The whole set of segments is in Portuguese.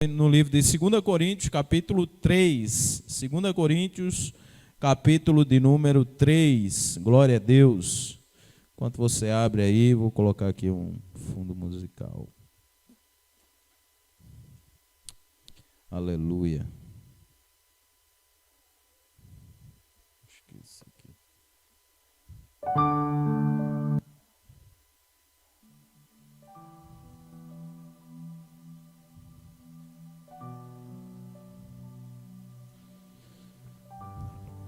No livro de 2 Coríntios, capítulo 3. 2 Coríntios, capítulo de número 3. Glória a Deus. Enquanto você abre aí, vou colocar aqui um fundo musical. Aleluia. Esqueci aqui.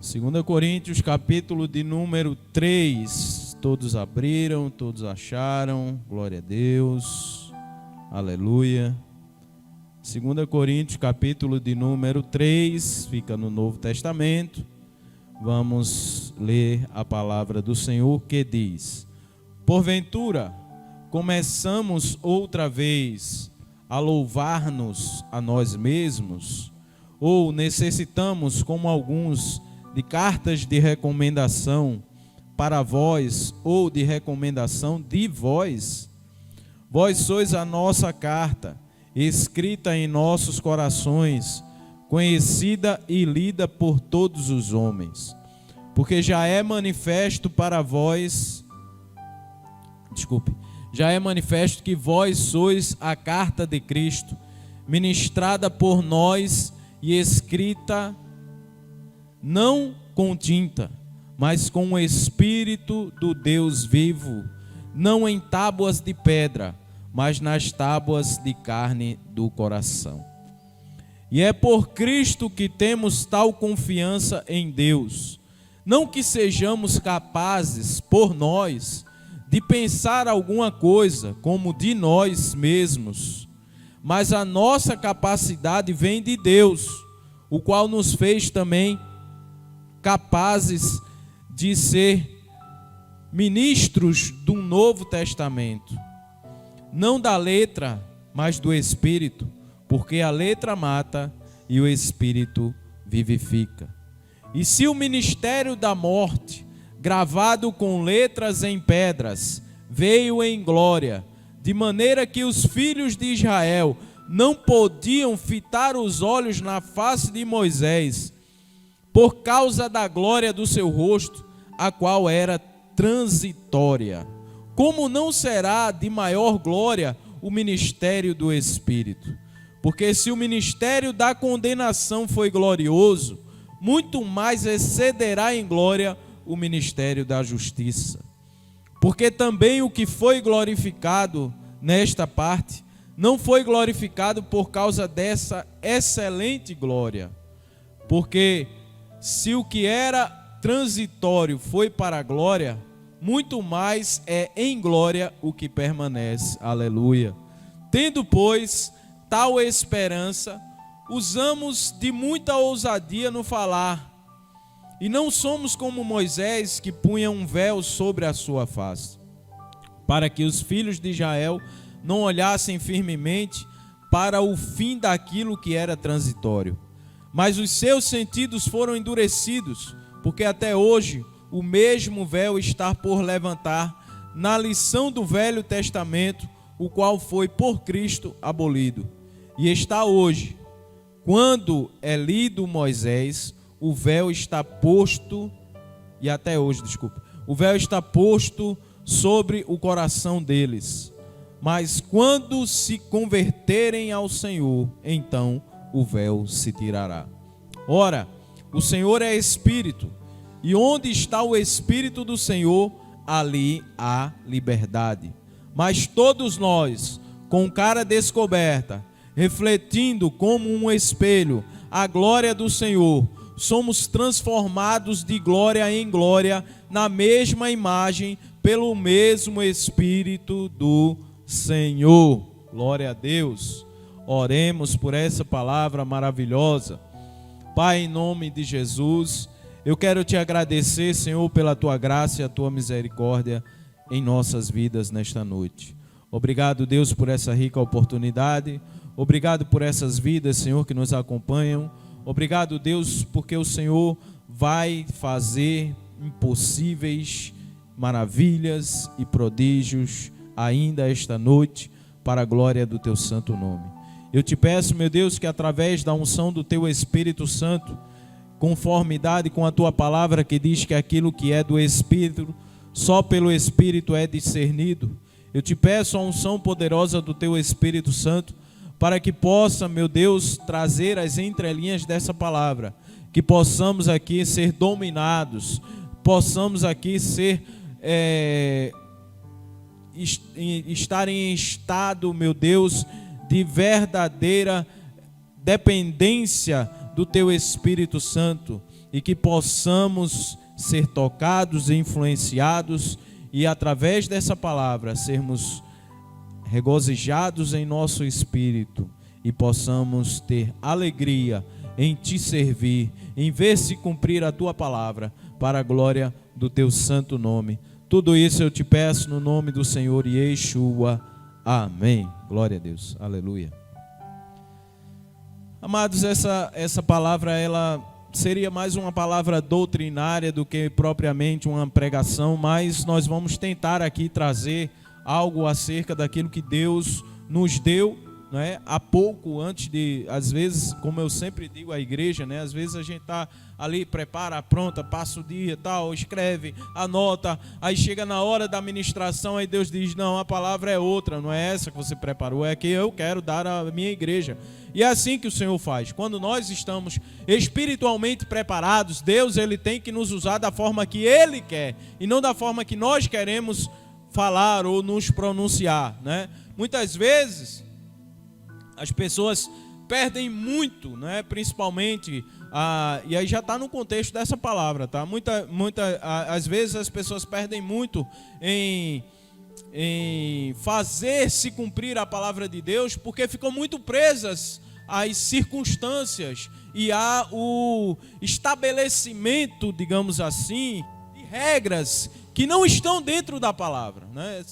Segunda Coríntios, capítulo de número 3. Todos abriram, todos acharam. Glória a Deus. Aleluia. 2 Coríntios, capítulo de número 3, fica no Novo Testamento. Vamos ler a palavra do Senhor que diz: porventura, começamos outra vez a louvar-nos a nós mesmos? Ou necessitamos, como alguns, de cartas de recomendação para vós, ou de recomendação de vós? Vós sois a nossa carta, escrita em nossos corações, conhecida e lida por todos os homens, porque já é manifesto que vós sois a carta de Cristo, ministrada por nós e escrita não com tinta, mas com o Espírito do Deus vivo, não em tábuas de pedra, mas nas tábuas de carne do coração. E é por Cristo que temos tal confiança em Deus, não que sejamos capazes, por nós, de pensar alguma coisa como de nós mesmos, mas a nossa capacidade vem de Deus, o qual nos fez também capazes de ser ministros de um novo testamento, não da letra, mas do Espírito, porque a letra mata e o Espírito vivifica. E se o ministério da morte, gravado com letras em pedras, veio em glória, de maneira que os filhos de Israel não podiam fitar os olhos na face de Moisés, por causa da glória do seu rosto, a qual era transitória, como não será de maior glória o ministério do Espírito? Porque se o ministério da condenação foi glorioso, muito mais excederá em glória o ministério da justiça. Porque também o que foi glorificado nesta parte, não foi glorificado por causa dessa excelente glória. Porque se o que era transitório foi para a glória, muito mais é em glória o que permanece. Aleluia. Tendo, pois, tal esperança, usamos de muita ousadia no falar, e não somos como Moisés, que punha um véu sobre a sua face, para que os filhos de Israel não olhassem firmemente para o fim daquilo que era transitório. Mas os seus sentidos foram endurecidos, porque até hoje o mesmo véu está por levantar na lição do Velho Testamento, o qual foi por Cristo abolido. E está hoje, quando é lido Moisés, o véu está posto, o véu está posto sobre o coração deles. Mas quando se converterem ao Senhor, então o véu se tirará. Ora, o Senhor é Espírito, e onde está o Espírito do Senhor, ali há liberdade. Mas todos nós, com cara descoberta, refletindo como um espelho a glória do Senhor, somos transformados de glória em glória, na mesma imagem, pelo mesmo Espírito do Senhor. Glória a Deus. Oremos por essa palavra maravilhosa. Pai, em nome de Jesus, eu quero te agradecer, Senhor, pela tua graça e a tua misericórdia em nossas vidas nesta noite. Obrigado, Deus, por essa rica oportunidade. Obrigado por essas vidas, Senhor, que nos acompanham. Obrigado, Deus, porque o Senhor vai fazer impossíveis maravilhas e prodígios ainda esta noite, para a glória do teu santo nome. Eu te peço, meu Deus, que através da unção do Teu Espírito Santo, conformidade com a Tua palavra que diz que aquilo que é do Espírito, só pelo Espírito é discernido. Eu te peço a unção poderosa do Teu Espírito Santo, para que possa, meu Deus, trazer as entrelinhas dessa palavra, que possamos aqui ser dominados, possamos aqui ser, estar em estado, meu Deus, de verdadeira dependência do Teu Espírito Santo, e que possamos ser tocados e influenciados, e através dessa palavra sermos regozijados em nosso espírito, e possamos ter alegria em Te servir, em ver se cumprir a Tua palavra, para a glória do Teu santo nome. Tudo isso eu te peço no nome do Senhor Yeshua. Amém. Glória a Deus. Aleluia. Amados, essa palavra, ela seria mais uma palavra doutrinária do que propriamente uma pregação, mas nós vamos tentar aqui trazer algo acerca daquilo que Deus nos deu, né? Há pouco, antes de, às vezes, como eu sempre digo à igreja, né? Às vezes a gente está ali, prepara, pronta, passa o dia, tal, escreve, anota, aí chega na hora da ministração, aí Deus diz, não, a palavra é outra, não é essa que você preparou, é que eu quero dar à minha igreja. E é assim que o Senhor faz. Quando nós estamos espiritualmente preparados, Deus, Ele tem que nos usar da forma que Ele quer, e não da forma que nós queremos falar ou nos pronunciar, né? Muitas vezes as pessoas perdem muito, né? Principalmente, e aí já está no contexto dessa palavra, tá? Às vezes as pessoas perdem muito em fazer se cumprir a palavra de Deus, porque ficam muito presas às circunstâncias e a o estabelecimento, digamos assim, de regras que não estão dentro da palavra, né?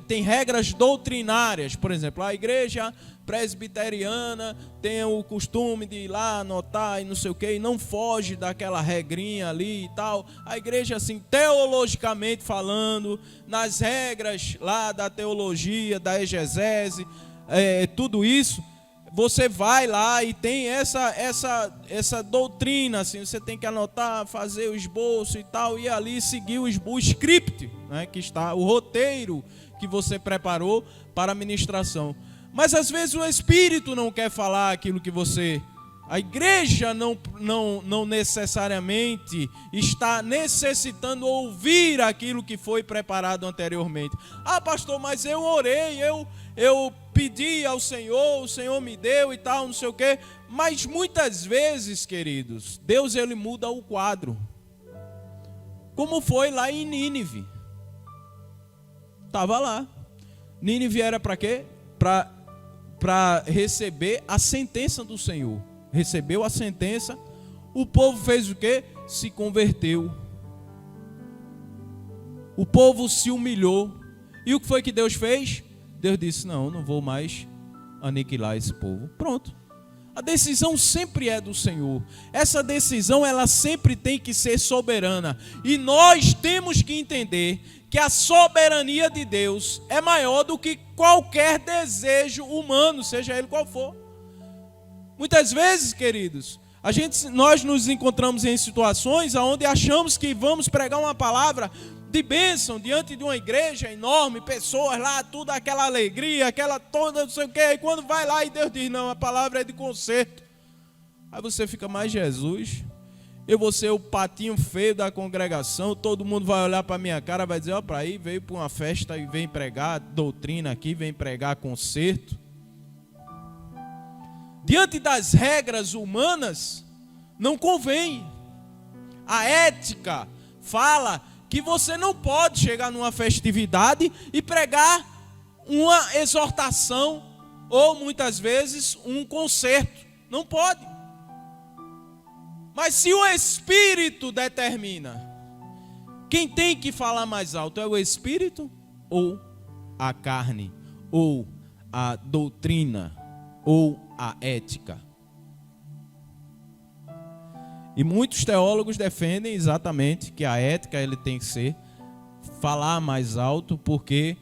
Tem regras doutrinárias, por exemplo, a igreja presbiteriana tem o costume de ir lá anotar e não sei o que, e não foge daquela regrinha ali e tal. A igreja, assim, teologicamente falando, nas regras lá da teologia, da exegese, tudo isso, você vai lá e tem essa doutrina, assim, você tem que anotar, fazer o esboço e tal, e ali seguir o script, né, que está, o roteiro que você preparou para a ministração. Mas às vezes o Espírito não quer falar aquilo que você... A igreja não necessariamente está necessitando ouvir aquilo que foi preparado anteriormente. Ah, pastor, mas eu orei, eu pedi ao Senhor, o Senhor me deu e tal, não sei o quê. Mas muitas vezes, queridos, Deus, Ele muda o quadro. Como foi lá em Nínive. Estava lá. Nínive era para quê? Para receber a sentença do Senhor. Recebeu a sentença, o povo fez o quê? Se converteu. O povo se humilhou. E o que foi que Deus fez? Deus disse, não vou mais aniquilar esse povo. Pronto. A decisão sempre é do Senhor. Essa decisão, ela sempre tem que ser soberana. E nós temos que entender que a soberania de Deus é maior do que qualquer desejo humano, seja ele qual for. Muitas vezes, queridos, nós nos encontramos em situações onde achamos que vamos pregar uma palavra de bênção diante de uma igreja enorme, pessoas lá, tudo aquela alegria, aquela toda, não sei o quê, e quando vai lá e Deus diz, não, a palavra é de conserto. Aí você fica, mais Jesus, eu vou ser o patinho feio da congregação, todo mundo vai olhar para a minha cara, vai dizer, ó, para aí, veio para uma festa e vem pregar doutrina aqui, vem pregar conserto. Diante das regras humanas, não convém. A ética fala que você não pode chegar numa festividade e pregar uma exortação ou muitas vezes um concerto. Não pode. Mas se o Espírito determina, quem tem que falar mais alto é o Espírito ou a carne, ou a doutrina, ou a ética? E muitos teólogos defendem exatamente que a ética ele tem que ser falar mais alto, porque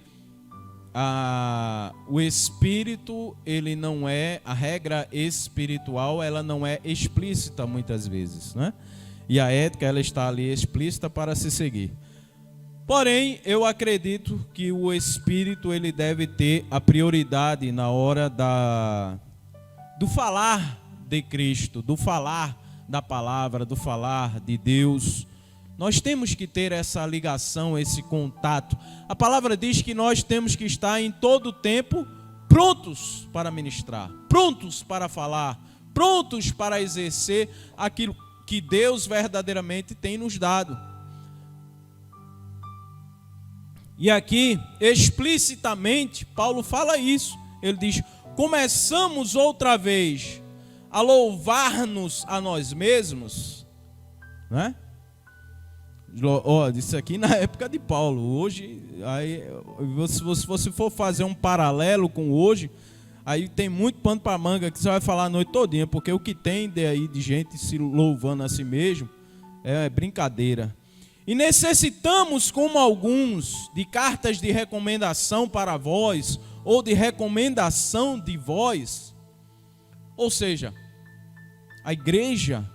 o espírito, ele não é, a regra espiritual, ela não é explícita muitas vezes, né? E a ética, ela está ali explícita para se seguir. Porém, eu acredito que o espírito, ele deve ter a prioridade na hora do falar de Cristo, do falar da palavra, do falar de Deus. Nós temos que ter essa ligação, esse contato. A palavra diz que nós temos que estar em todo o tempo prontos para ministrar, prontos para falar, prontos para exercer aquilo que Deus verdadeiramente tem nos dado. E aqui, explicitamente, Paulo fala isso. Ele diz: começamos outra vez a louvar-nos a nós mesmos, né? Isso aqui na época de Paulo. Hoje, aí, se você for fazer um paralelo com hoje, aí tem muito pano para manga que você vai falar a noite todinha, porque o que tem aí de gente se louvando a si mesmo é brincadeira. E necessitamos, como alguns, de cartas de recomendação para vós, ou de recomendação de vós. Ou seja, a igreja,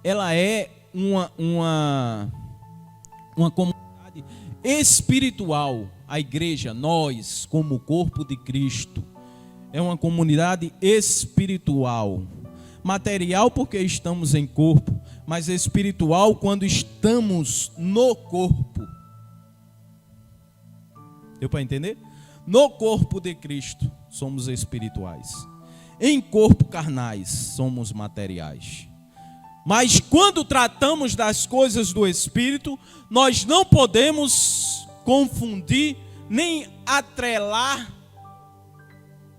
ela é uma comunidade espiritual. A igreja, nós, como corpo de Cristo, é uma comunidade espiritual. Material porque estamos em corpo, mas espiritual quando estamos no corpo. Deu para entender? No corpo de Cristo somos espirituais. Em corpo carnais somos materiais. Mas quando tratamos das coisas do Espírito, nós não podemos confundir nem atrelar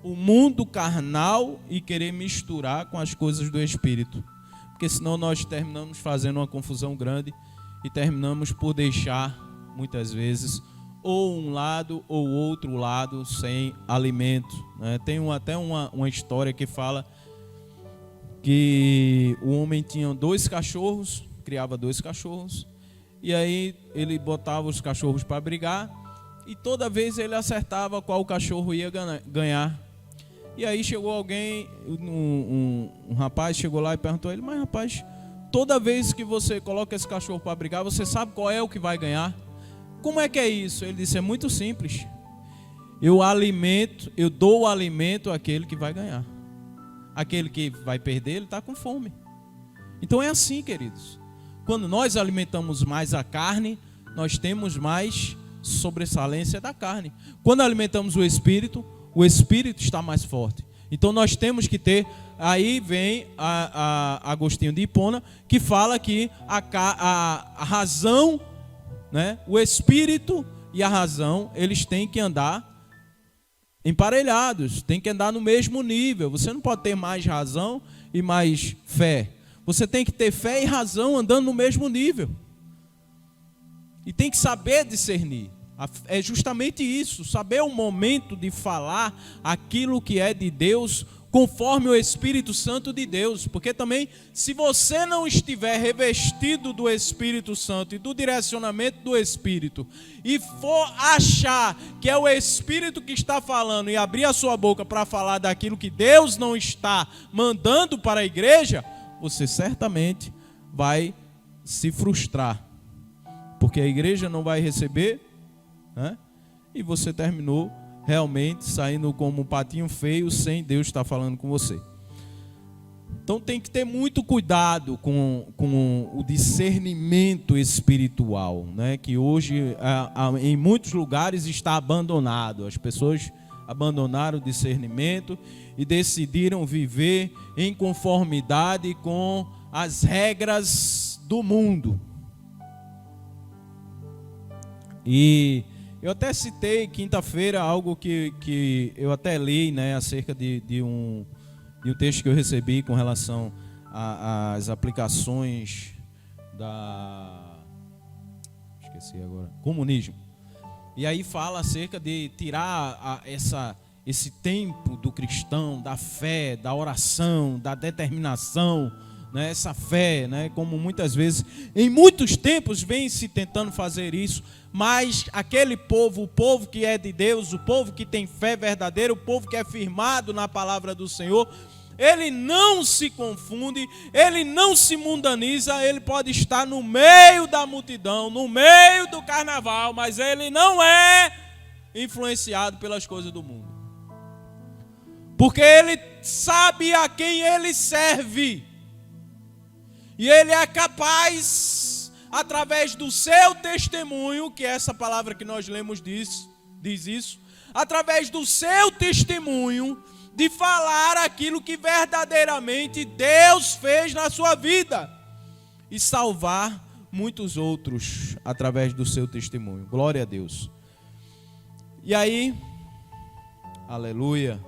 o mundo carnal e querer misturar com as coisas do Espírito. Porque senão nós terminamos fazendo uma confusão grande e terminamos por deixar, muitas vezes, ou um lado ou outro lado sem alimento, né? Tem até uma história que fala que o homem tinha 2 cachorros, criava 2 cachorros, e aí ele botava os cachorros para brigar, e toda vez ele acertava qual cachorro ia ganhar. E aí chegou alguém, um rapaz chegou lá e perguntou a ele: mas rapaz, toda vez que você coloca esse cachorro para brigar, você sabe qual é o que vai ganhar? Como é que é isso? Ele disse: é muito simples. Eu dou o alimento àquele que vai ganhar. Aquele que vai perder, ele está com fome. Então é assim, queridos. Quando nós alimentamos mais a carne, nós temos mais sobressalência da carne. Quando alimentamos o Espírito está mais forte. Então nós temos que ter, aí vem a Agostinho de Hipona, que fala que a razão, né, o Espírito e a razão, eles têm que andar emparelhados, têm que andar no mesmo nível. Você não pode ter mais razão e mais fé. Você tem que ter fé e razão andando no mesmo nível. E tem que saber discernir. É justamente isso, saber o momento de falar aquilo que é de Deus, conforme o Espírito Santo de Deus. Porque também, se você não estiver revestido do Espírito Santo e do direcionamento do Espírito, e for achar que é o Espírito que está falando e abrir a sua boca para falar daquilo que Deus não está mandando para a igreja, você certamente vai se frustrar, porque a igreja não vai receber, né? E você terminou realmente saindo como um patinho feio, sem Deus estar falando com você. Então tem que ter muito cuidado com o discernimento espiritual, né? Que hoje em muitos lugares está abandonado. As pessoas abandonaram o discernimento e decidiram viver em conformidade com as regras do mundo. E eu até citei quinta-feira algo que eu até li, né, acerca de um texto que eu recebi com relação às aplicações esqueci agora, comunismo. E aí fala acerca de tirar esse tempo do cristão, da fé, da oração, da determinação, né, essa fé, né, como muitas vezes, em muitos tempos vem se tentando fazer isso, mas aquele povo, o povo que é de Deus, o povo que tem fé verdadeira, o povo que é firmado na palavra do Senhor, ele não se confunde, ele não se mundaniza, ele pode estar no meio da multidão, no meio do carnaval, mas ele não é influenciado pelas coisas do mundo. Porque ele sabe a quem ele serve. E ele é capaz, através do seu testemunho, que é essa palavra que nós lemos diz isso, através do seu testemunho, de falar aquilo que verdadeiramente Deus fez na sua vida e salvar muitos outros através do seu testemunho. Glória a Deus. E aí, aleluia,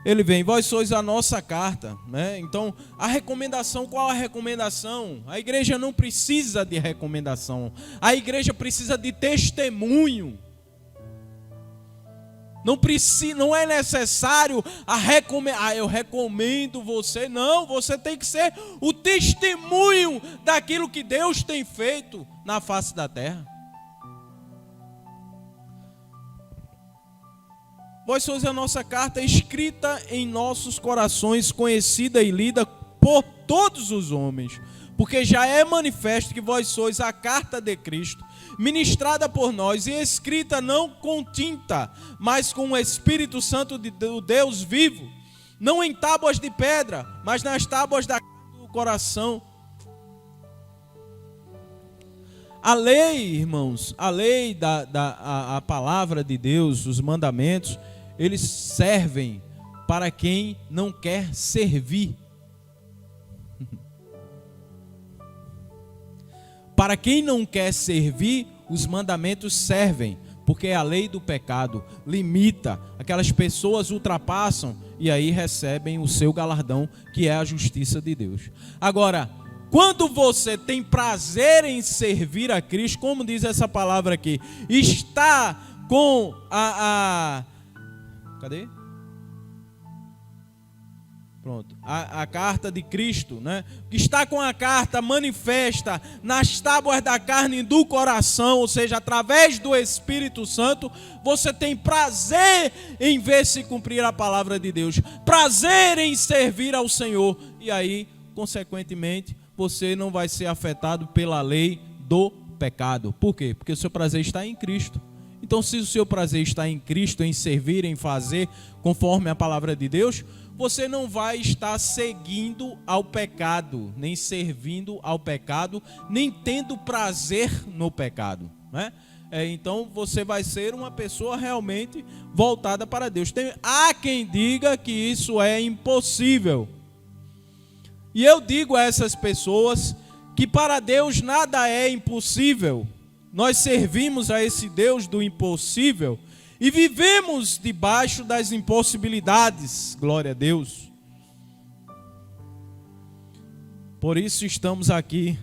ele vem, vós sois a nossa carta, né? Então, a recomendação, qual a recomendação? A igreja não precisa de recomendação, a igreja precisa de testemunho. Não é necessário eu recomendo você. Não, você tem que ser o testemunho daquilo que Deus tem feito na face da terra. Vós sois a nossa carta escrita em nossos corações, conhecida e lida por todos os homens, porque já é manifesto que vós sois a carta de Cristo, ministrada por nós e escrita não com tinta, mas com o Espírito Santo do Deus vivo, não em tábuas de pedra, mas nas tábuas do coração. A lei, irmãos, a lei a palavra de Deus, os mandamentos, eles servem para quem não quer servir. Para quem não quer servir, os mandamentos servem, porque a lei do pecado limita, aquelas pessoas ultrapassam e aí recebem o seu galardão, que é a justiça de Deus. Agora, quando você tem prazer em servir a Cristo, como diz essa palavra aqui, está com cadê? Pronto, a carta de Cristo, né? Que está com a carta manifesta nas tábuas da carne e do coração, ou seja, através do Espírito Santo, você tem prazer em ver se cumprir a palavra de Deus, prazer em servir ao Senhor, e aí, consequentemente, você não vai ser afetado pela lei do pecado. Por quê? Porque o seu prazer está em Cristo. Então, se o seu prazer está em Cristo, em servir, em fazer conforme a palavra de Deus, você não vai estar seguindo ao pecado, nem servindo ao pecado, nem tendo prazer no pecado, né? Então você vai ser uma pessoa realmente voltada para Deus. Há quem diga que isso é impossível. E eu digo a essas pessoas que para Deus nada é impossível. Nós servimos a esse Deus do impossível e vivemos debaixo das impossibilidades, glória a Deus. Por isso estamos aqui,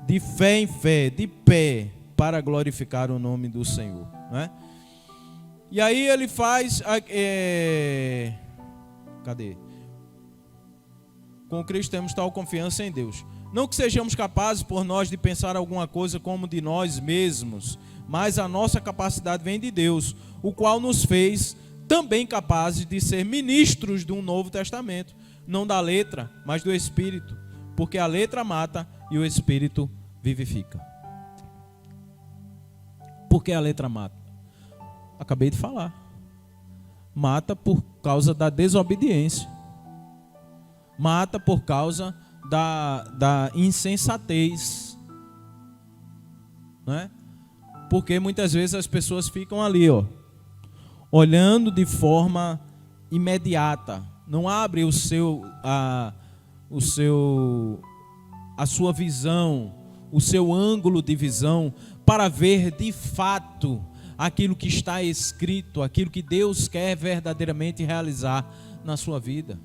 de fé em fé, de pé, para glorificar o nome do Senhor, né? E aí ele faz, cadê? Com Cristo temos tal confiança em Deus. Não que sejamos capazes por nós de pensar alguma coisa como de nós mesmos, mas a nossa capacidade vem de Deus, o qual nos fez também capazes de ser ministros de um novo testamento, não da letra, mas do Espírito, porque a letra mata e o Espírito vivifica. Por que a letra mata? Acabei de falar. Mata por causa da desobediência. Mata por causa da insensatez, né? Porque muitas vezes as pessoas ficam ali, olhando de forma imediata, não abre a sua visão, o seu ângulo de visão para ver de fato aquilo que está escrito, aquilo que Deus quer verdadeiramente realizar na sua vida.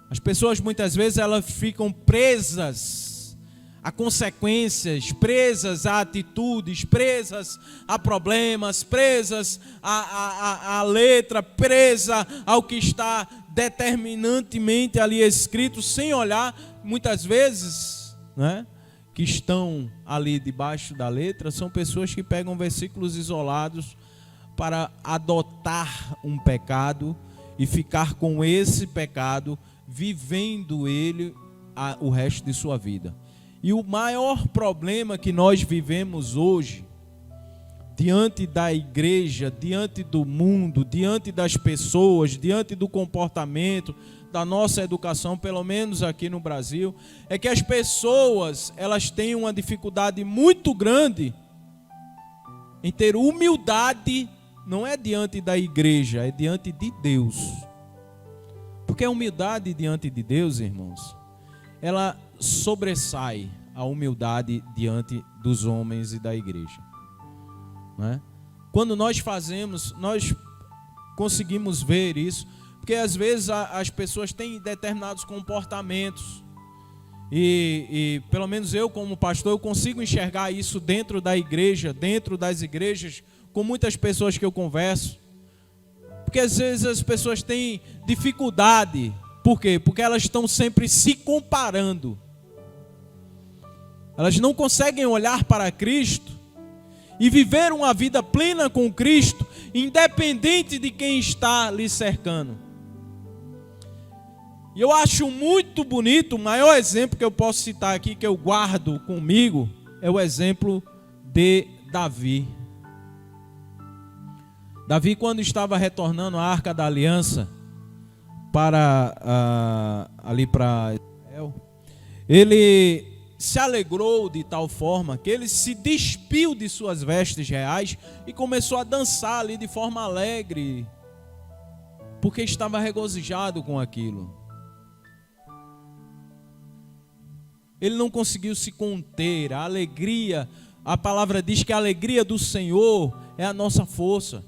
As pessoas muitas vezes elas ficam presas a consequências, presas a atitudes, presas a problemas, presas a letra, presa ao que está determinantemente ali escrito, sem olhar, muitas vezes, né, que estão ali debaixo da letra, são pessoas que pegam versículos isolados para adotar um pecado e ficar com esse pecado, vivendo ele o resto de sua vida. E o maior problema que nós vivemos hoje, diante da igreja, diante do mundo, diante das pessoas, diante do comportamento, da nossa educação, pelo menos aqui no Brasil, é que as pessoas, elas têm uma dificuldade muito grande em ter humildade, não é diante da igreja, é diante de Deus. Porque a humildade diante de Deus, irmãos, ela sobressai a humildade diante dos homens e da igreja. Né? Quando nós fazemos, nós conseguimos ver isso, porque às vezes as pessoas têm determinados comportamentos e pelo menos eu como pastor, eu consigo enxergar isso dentro da igreja, dentro das igrejas, com muitas pessoas que eu converso, porque às vezes as pessoas têm dificuldade. Por quê? Porque elas estão sempre se comparando, elas não conseguem olhar para Cristo e viver uma vida plena com Cristo, independente de quem está lhe cercando. E eu acho muito bonito, o maior exemplo que eu posso citar aqui, que eu guardo comigo, é o exemplo de Davi. Davi, quando estava retornando a Arca da Aliança ali para Israel, ele se alegrou de tal forma que ele se despiu de suas vestes reais e começou a dançar ali de forma alegre, porque estava regozijado com aquilo. Ele não conseguiu se conter. A alegria, a palavra diz que a alegria do Senhor é a nossa força.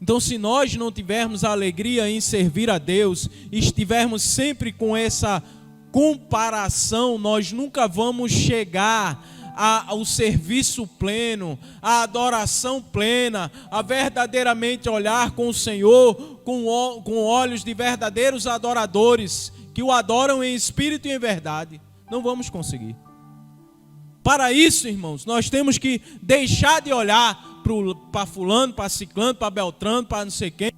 Então, se nós não tivermos a alegria em servir a Deus, e estivermos sempre com essa comparação, nós nunca vamos chegar ao serviço pleno, à adoração plena, a verdadeiramente olhar com o Senhor, com olhos de verdadeiros adoradores, que o adoram em espírito e em verdade. Não vamos conseguir. Para isso, irmãos, nós temos que deixar de olhar para fulano, para ciclano, para beltrano, para não sei quem,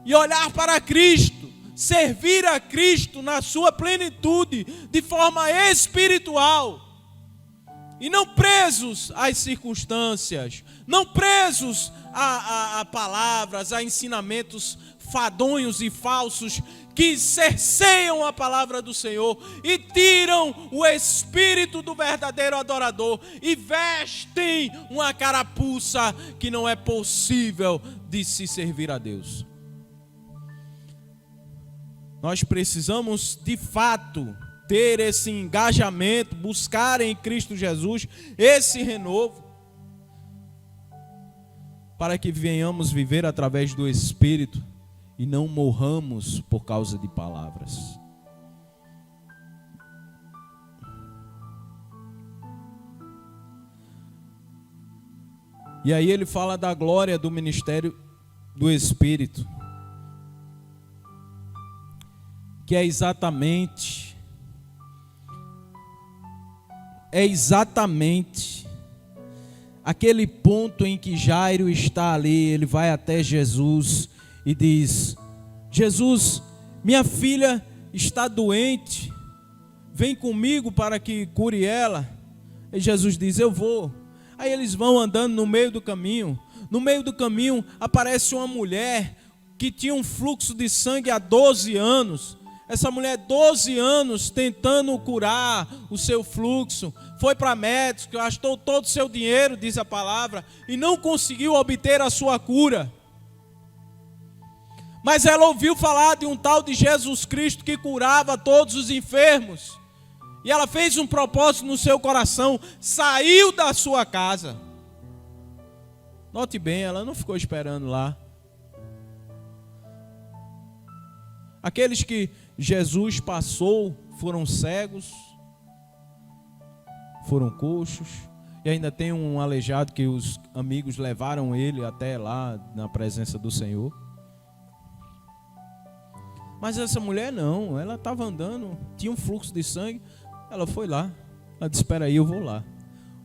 e olhar para Cristo, servir a Cristo na sua plenitude, de forma espiritual, e não presos às circunstâncias, não presos a palavras, a ensinamentos fadonhos e falsos, que cerceiam a palavra do Senhor e tiram o espírito do verdadeiro adorador e vestem uma carapuça que não é possível de se servir a Deus. Nós precisamos de fato ter esse engajamento, buscar em Cristo Jesus esse renovo, para que venhamos viver através do Espírito e não morramos por causa de palavras. E aí ele fala da glória do ministério do Espírito, que é exatamente aquele ponto em que Jairo está ali. Ele vai até Jesus e diz: Jesus, minha filha está doente, vem comigo para que cure ela. E Jesus diz: eu vou. Aí eles vão andando no meio do caminho. No meio do caminho aparece uma mulher que tinha um fluxo de sangue há 12 anos. Essa mulher, 12 anos, tentando curar o seu fluxo, foi para médicos, gastou todo o seu dinheiro, diz a palavra, e não conseguiu obter a sua cura. Mas ela ouviu falar de um tal de Jesus Cristo que curava todos os enfermos. E ela fez um propósito no seu coração, saiu da sua casa. Note bem, ela não ficou esperando lá. Aqueles que Jesus passou foram cegos, foram coxos, e ainda tem um aleijado que os amigos levaram ele até lá na presença do Senhor. Mas essa mulher não, ela estava andando, tinha um fluxo de sangue, ela foi lá, ela disse, espera aí, eu vou lá.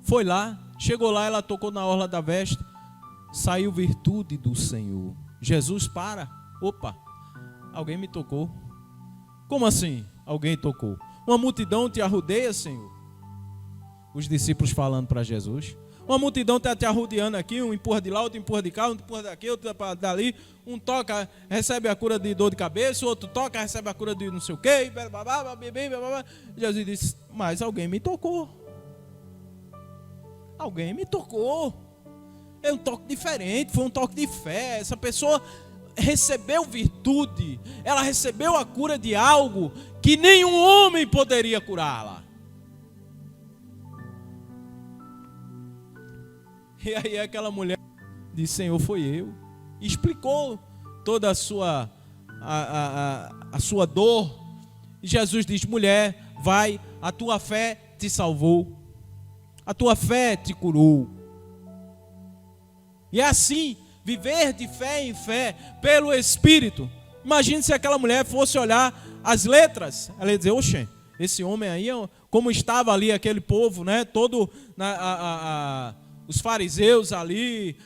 Foi lá, chegou lá, ela tocou na orla da veste, saiu virtude do Senhor. Jesus para, opa, alguém me tocou. Como assim? Alguém tocou. Uma multidão te arrodeia, Senhor. Os discípulos falando para Jesus. Uma multidão está te arrodeando aqui, um empurra de lá, outro empurra de cá, um empurra daqui, outro dali. Um toca, recebe a cura de dor de cabeça, o outro toca, recebe a cura de não sei o quê. Jesus disse, mas alguém me tocou. Alguém me tocou. É um toque diferente, foi um toque de fé. Essa pessoa recebeu virtude, ela recebeu a cura de algo que nenhum homem poderia curá-la. E aí aquela mulher disse, Senhor, foi eu. E explicou toda a sua dor. E Jesus diz, mulher, vai, a tua fé te salvou. A tua fé te curou. E é assim, viver de fé em fé, pelo Espírito. Imagine se aquela mulher fosse olhar as letras. Ela ia dizer, oxe, esse homem aí, como estava ali aquele povo, né? Todo... os fariseus ali,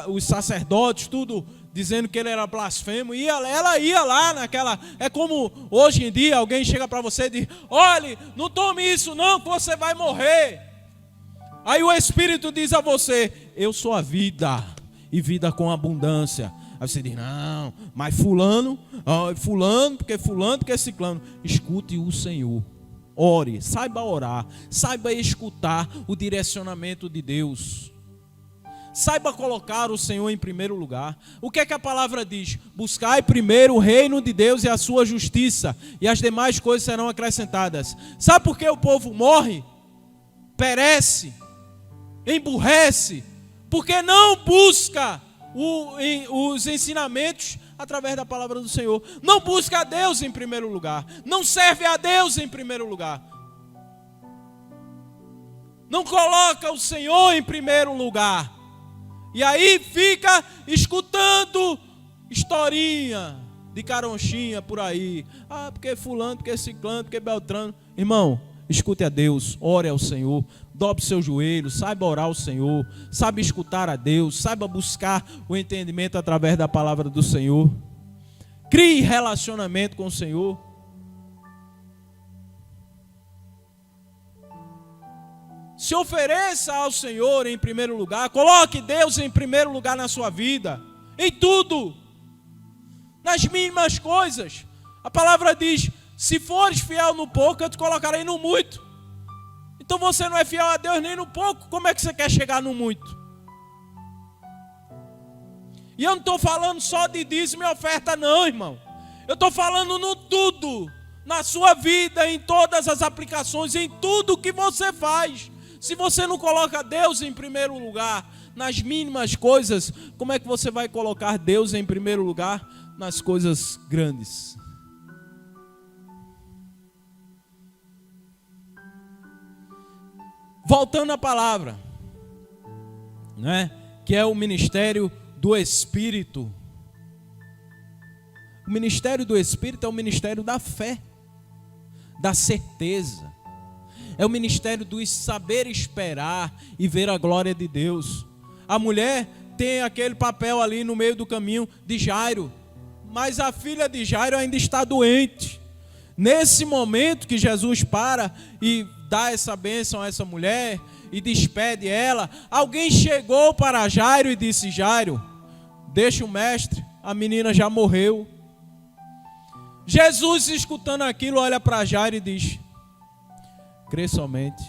os sacerdotes, tudo dizendo que ele era blasfemo, e ela ia lá naquela, é como hoje em dia alguém chega para você e diz, olhe, não tome isso não, que você vai morrer. Aí o Espírito diz a você, eu sou a vida, e vida com abundância. Aí você diz, não, mas fulano, porque ciclano, escute o Senhor. Ore, saiba orar, saiba escutar o direcionamento de Deus. Saiba colocar o Senhor em primeiro lugar. O que é que a palavra diz? Buscai primeiro o reino de Deus e a sua justiça, e as demais coisas serão acrescentadas. Sabe por que o povo morre? Perece, emburrece, porque não busca os ensinamentos através da palavra do Senhor. Não busca a Deus em primeiro lugar. Não serve a Deus em primeiro lugar. Não coloca o Senhor em primeiro lugar. E aí fica escutando historinha de caronchinha por aí. Ah, porque fulano, porque ciclano, porque beltrano. Irmão, escute a Deus, ore ao Senhor, dobre seus joelhos, saiba orar ao Senhor, saiba escutar a Deus, saiba buscar o entendimento através da palavra do Senhor. Crie relacionamento com o Senhor. Se ofereça ao Senhor em primeiro lugar, coloque Deus em primeiro lugar na sua vida, em tudo, nas mínimas coisas. A palavra diz, se fores fiel no pouco, eu te colocarei no muito. Então você não é fiel a Deus nem no pouco, como é que você quer chegar no muito? E eu não estou falando só de dízimo e oferta não, irmão. Eu estou falando no tudo, na sua vida, em todas as aplicações, em tudo que você faz. Se você não coloca Deus em primeiro lugar, nas mínimas coisas, como é que você vai colocar Deus em primeiro lugar nas coisas grandes? Voltando à palavra, né? Que é o ministério do Espírito. O ministério do Espírito é o ministério da fé, da certeza. É o ministério do saber esperar e ver a glória de Deus. A mulher tem aquele papel ali no meio do caminho de Jairo, mas a filha de Jairo ainda está doente. Nesse momento que Jesus para e dá essa bênção a essa mulher e despede ela, alguém chegou para Jairo e disse, Jairo, deixa o mestre, a menina já morreu. Jesus, escutando aquilo, olha para Jairo e diz, crê somente.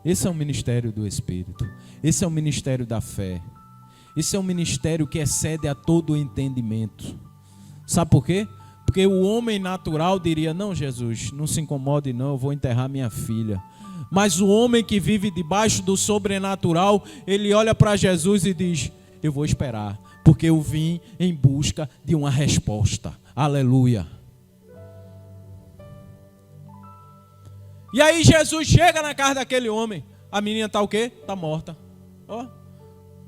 Esse é o ministério do Espírito, esse é o ministério da fé, esse é um ministério que excede a todo o entendimento. Sabe por quê? Porque o homem natural diria, não, Jesus, não se incomode não, eu vou enterrar minha filha. Mas o homem que vive debaixo do sobrenatural, ele olha para Jesus e diz, eu vou esperar, porque eu vim em busca de uma resposta. Aleluia. E aí Jesus chega na casa daquele homem, a menina está o quê? Está morta. Ó,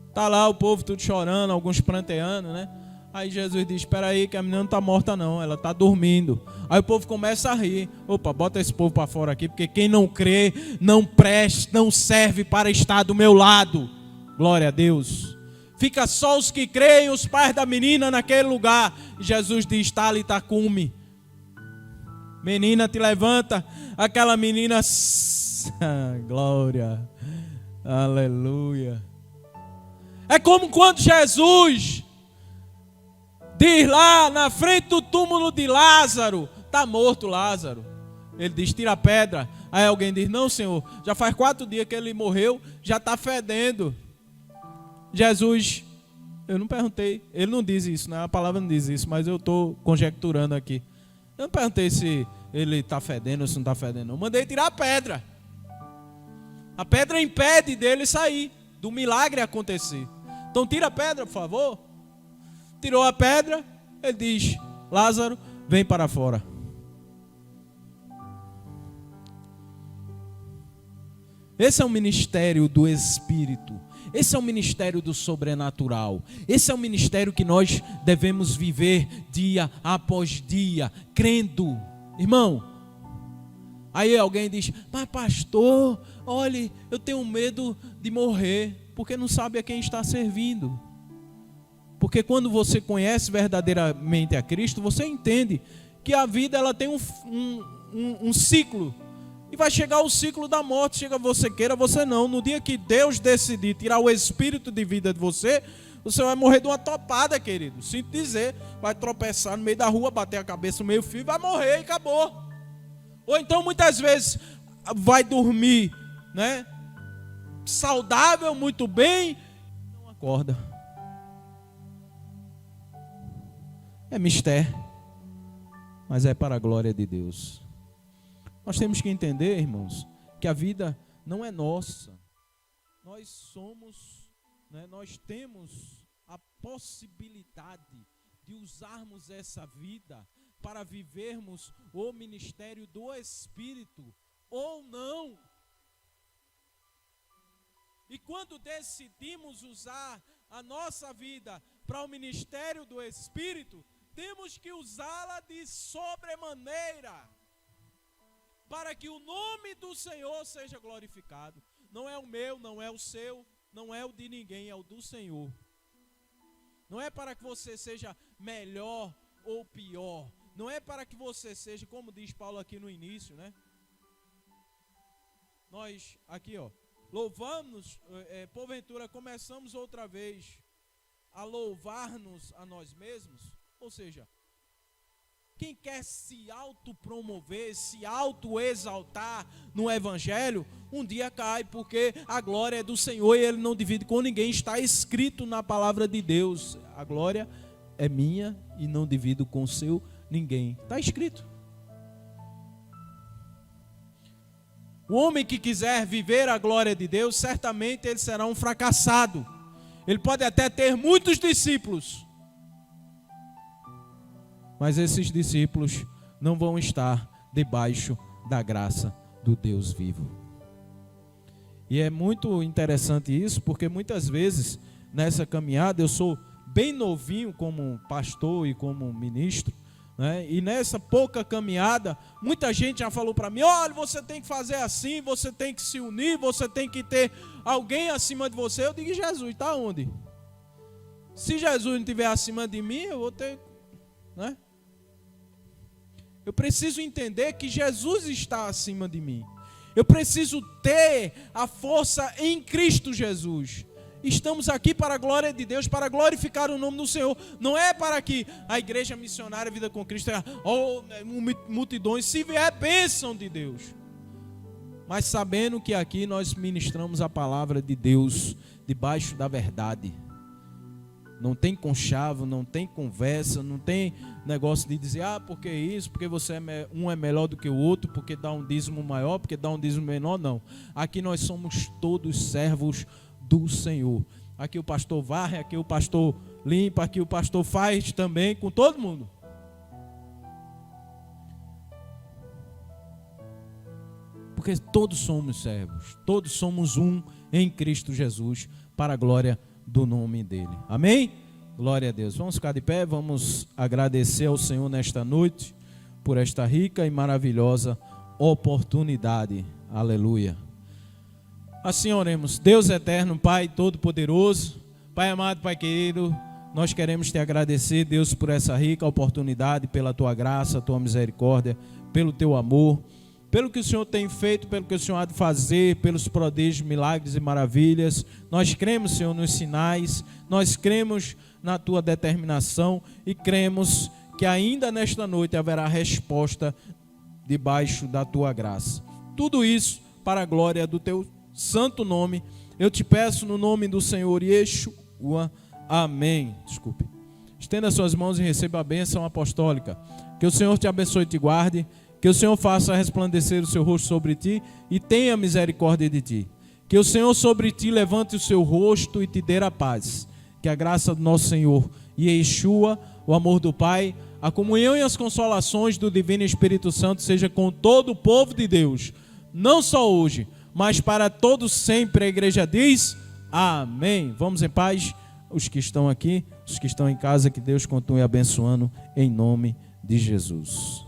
está lá o povo tudo chorando, alguns pranteando, né? Aí Jesus diz, espera aí que a menina não está morta não, ela está dormindo. Aí o povo começa a rir. Opa, bota esse povo para fora aqui, porque quem não crê, não presta, não serve para estar do meu lado. Glória a Deus. Fica só os que creem, os pais da menina naquele lugar. Jesus diz, Talita cumi. Menina, te levanta. Aquela menina, glória, aleluia. É como quando Jesus diz lá na frente do túmulo de Lázaro, está morto Lázaro. Ele diz, tira a pedra. Aí alguém diz, não Senhor, já faz 4 dias que ele morreu, já está fedendo. Jesus, eu não perguntei, ele não diz isso, né? A palavra não diz isso, mas eu estou conjecturando aqui. Eu não perguntei se ele está fedendo ou se não está fedendo. Eu mandei tirar a pedra. A pedra impede dele sair, do milagre acontecer. Então tira a pedra, por favor. Tirou a pedra, ele diz, Lázaro, vem para fora. Esse é o ministério do Espírito. Esse é o ministério do sobrenatural. Esse é o ministério que nós devemos viver dia após dia, crendo. Irmão, aí alguém diz, mas pastor, olhe, eu tenho medo de morrer, porque não sabe a quem está servindo. Porque quando você conhece verdadeiramente a Cristo, você entende que a vida ela tem um ciclo. E vai chegar o ciclo da morte, chega você queira, você não. No dia que Deus decidir tirar o espírito de vida de você, você vai morrer de uma topada, querido. Sinto dizer, vai tropeçar no meio da rua, bater a cabeça no meio fio, vai morrer e acabou. Ou então muitas vezes vai dormir, né? Saudável, muito bem, não acorda. É mistério, mas é para a glória de Deus. Nós temos que entender, irmãos, que a vida não é nossa. Nós somos, né, nós temos a possibilidade de usarmos essa vida para vivermos o ministério do Espírito ou não. E quando decidimos usar a nossa vida para o ministério do Espírito, temos que usá-la de sobremaneira, para que o nome do Senhor seja glorificado. Não é o meu, não é o seu, não é o de ninguém, é o do Senhor. Não é para que você seja melhor ou pior. Não é para que você seja, como diz Paulo aqui no início, né? Nós, aqui ó, louvamos, porventura começamos outra vez a louvar-nos a nós mesmos. Ou seja, quem quer se autopromover, se autoexaltar no Evangelho, um dia cai, porque a glória é do Senhor e Ele não divide com ninguém. Está escrito na palavra de Deus, a glória é minha e não divido com seu ninguém. Está escrito. O homem que quiser viver a glória de Deus, certamente ele será um fracassado. Ele pode até ter muitos discípulos, mas esses discípulos não vão estar debaixo da graça do Deus vivo. E é muito interessante isso, porque muitas vezes nessa caminhada, eu sou bem novinho como pastor e como ministro, né? E nessa pouca caminhada, muita gente já falou para mim, olha, você tem que fazer assim, você tem que se unir, você tem que ter alguém acima de você. Eu digo, Jesus, está onde? Se Jesus não estiver acima de mim, eu vou ter, né? Eu preciso entender que Jesus está acima de mim. Eu preciso ter a força em Cristo Jesus. Estamos aqui para a glória de Deus, para glorificar o nome do Senhor. Não é para que a igreja missionária Vida com Cristo multidões, se vier bênção de Deus. Mas sabendo que aqui nós ministramos a palavra de Deus debaixo da verdade. Não tem conchavo, não tem conversa, não tem negócio de dizer, porque isso, porque você um é melhor do que o outro, porque dá um dízimo maior, porque dá um dízimo menor, não. Aqui nós somos todos servos do Senhor. Aqui o pastor varre, aqui o pastor limpa, aqui o pastor faz também com todo mundo. Porque todos somos servos, todos somos um em Cristo Jesus, para a glória do nome dele. Amém? Glória a Deus. Vamos ficar de pé, vamos agradecer ao Senhor nesta noite por esta rica e maravilhosa oportunidade. Aleluia. Assim oremos. Deus eterno, Pai todo-poderoso, Pai amado, Pai querido, nós queremos te agradecer, Deus, por essa rica oportunidade, pela tua graça, tua misericórdia, pelo teu amor, pelo que o Senhor tem feito, pelo que o Senhor há de fazer, pelos prodígios, milagres e maravilhas. Nós cremos, Senhor, nos sinais, nós cremos na tua determinação e cremos que ainda nesta noite haverá resposta debaixo da tua graça. Tudo isso para a glória do teu santo nome. Eu te peço no nome do Senhor Yeshua. Amém. Desculpe. Estenda suas mãos e receba a bênção apostólica. Que o Senhor te abençoe e te guarde. Que o Senhor faça resplandecer o seu rosto sobre ti e tenha misericórdia de ti. Que o Senhor sobre ti levante o seu rosto e te dê a paz. Que a graça do nosso Senhor Yeshua, o amor do Pai, a comunhão e as consolações do Divino Espírito Santo seja com todo o povo de Deus. Não só hoje, mas para todos sempre. A igreja diz amém. Vamos em paz. Os que estão aqui, os que estão em casa, que Deus continue abençoando em nome de Jesus.